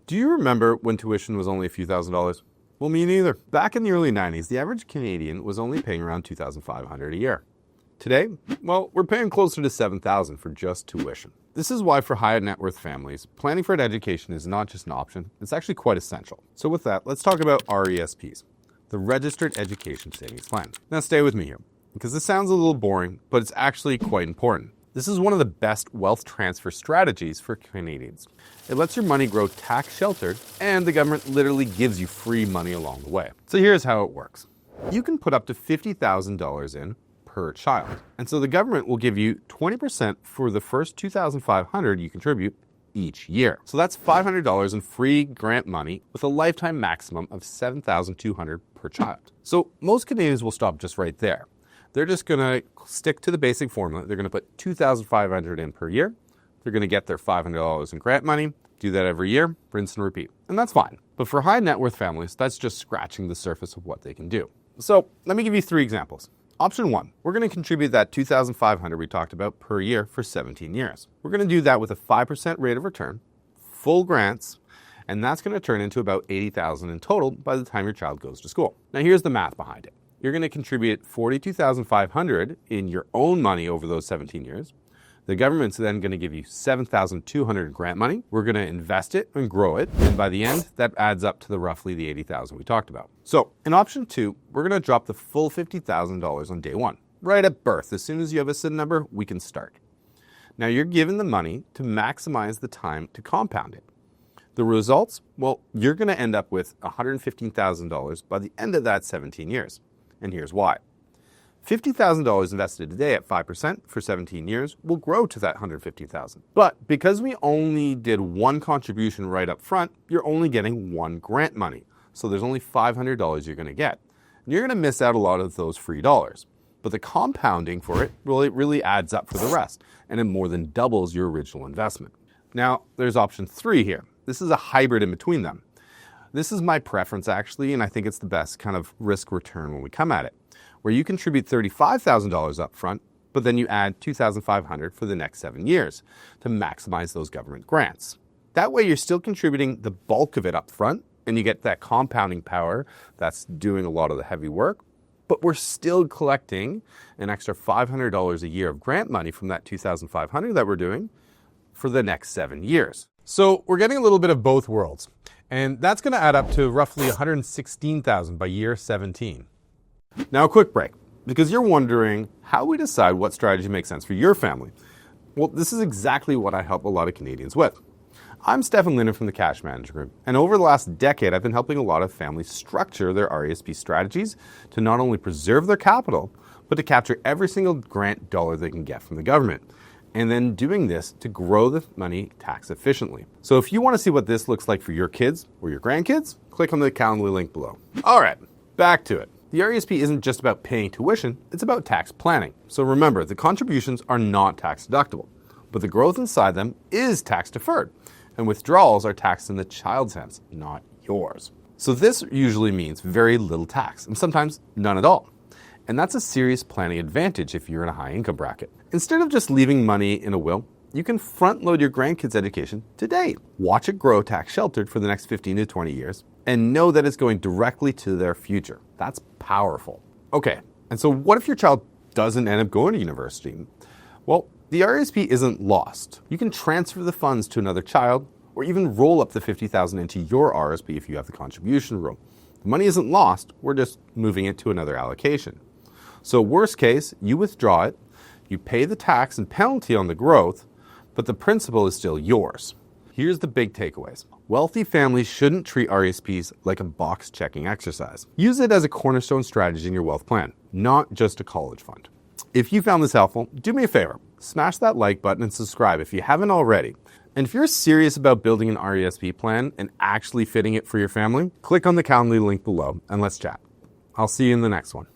Do you remember when tuition was only a few $1,000s? Well, me neither. Back in the early 90s, the average Canadian was only paying around $2,500 a year. Today, well, we're paying closer to $7,000 for just tuition. This is why for high net worth families, planning for an education is not just an option, it's actually quite essential. So with that, let's talk about RESPs, the Registered Education Savings Plan. Now stay with me here, because this sounds a little boring, but it's actually quite important. This is one of the best wealth transfer strategies for Canadians. It lets your money grow tax sheltered, and the government literally gives you free money along the way. So here's how it works. You can put up to $50,000 in per child. And so the government will give you 20% for the first $2,500 you contribute each year. So that's $500 in free grant money with a lifetime maximum of $7,200 per child. So most Canadians will stop just right there. They're just going to stick to the basic formula. They're going to put $2,500 in per year. They're going to get their $500 in grant money, do that every year, rinse and repeat. And that's fine. But for high net worth families, that's just scratching the surface of what they can do. So let me give you 3 examples. Option 1, we're going to contribute that $2,500 we talked about per year for 17 years. We're going to do that with a 5% rate of return, full grants, and that's going to turn into about $80,000 in total by the time your child goes to school. Now here's the math behind it. You're going to contribute $42,500 in your own money over those 17 years. The government's then going to give you $7,200 in grant money. We're going to invest it and grow it. And by the end, that adds up to roughly the $80,000 we talked about. So in option 2, we're going to drop the full $50,000 on day 1. Right at birth, as soon as you have a SIN number, we can start. Now you're given the money to maximize the time to compound it. The results? Well, you're going to end up with $115,000 by the end of that 17 years. And here's why. $50,000 invested today at 5% for 17 years will grow to that $150,000. But because we only did one contribution right up front, you're only getting one grant money. So there's only $500 you're going to get. And you're going to miss out a lot of those free dollars. But the compounding for it really adds up for the rest, and it more than doubles your original investment. Now, there's option 3 here. This is a hybrid in between them. This is my preference actually, and I think it's the best kind of risk return when we come at it, where you contribute $35,000 up front, but then you add $2,500 for the next 7 years to maximize those government grants. That way you're still contributing the bulk of it up front, and you get that compounding power that's doing a lot of the heavy work, but we're still collecting an extra $500 a year of grant money from that $2,500 that we're doing for the next 7 years. So we're getting a little bit of both worlds. And that's going to add up to roughly $116,000 by year 17. Now a quick break, because you're wondering how we decide what strategy makes sense for your family. Well, this is exactly what I help a lot of Canadians with. I'm Stefan Linden from the Cash Management Group, and over the last decade I've been helping a lot of families structure their RESP strategies to not only preserve their capital, but to capture every single grant dollar they can get from the government. And then doing this to grow the money tax efficiently. So if you want to see what this looks like for your kids or your grandkids, click on the Calendly link below. All right, back to it. The RESP isn't just about paying tuition, it's about tax planning. So remember, the contributions are not tax deductible, but the growth inside them is tax deferred, and withdrawals are taxed in the child's hands, not yours. So this usually means very little tax, and sometimes none at all. And that's a serious planning advantage if you're in a high income bracket. Instead of just leaving money in a will, you can front load your grandkids' education today. Watch it grow tax sheltered for the next 15 to 20 years and know that it's going directly to their future. That's powerful. Okay, and so what if your child doesn't end up going to university? Well, the RESP isn't lost. You can transfer the funds to another child or even roll up the $50,000 into your RESP if you have the contribution rule. The money isn't lost, we're just moving it to another allocation. So worst case, you withdraw it, you pay the tax and penalty on the growth, but the principal is still yours. Here's the big takeaways. Wealthy families shouldn't treat RESPs like a box checking exercise. Use it as a cornerstone strategy in your wealth plan, not just a college fund. If you found this helpful, do me a favor, smash that like button and subscribe if you haven't already. And if you're serious about building an RESP plan and actually fitting it for your family, click on the Calendly link below and let's chat. I'll see you in the next one.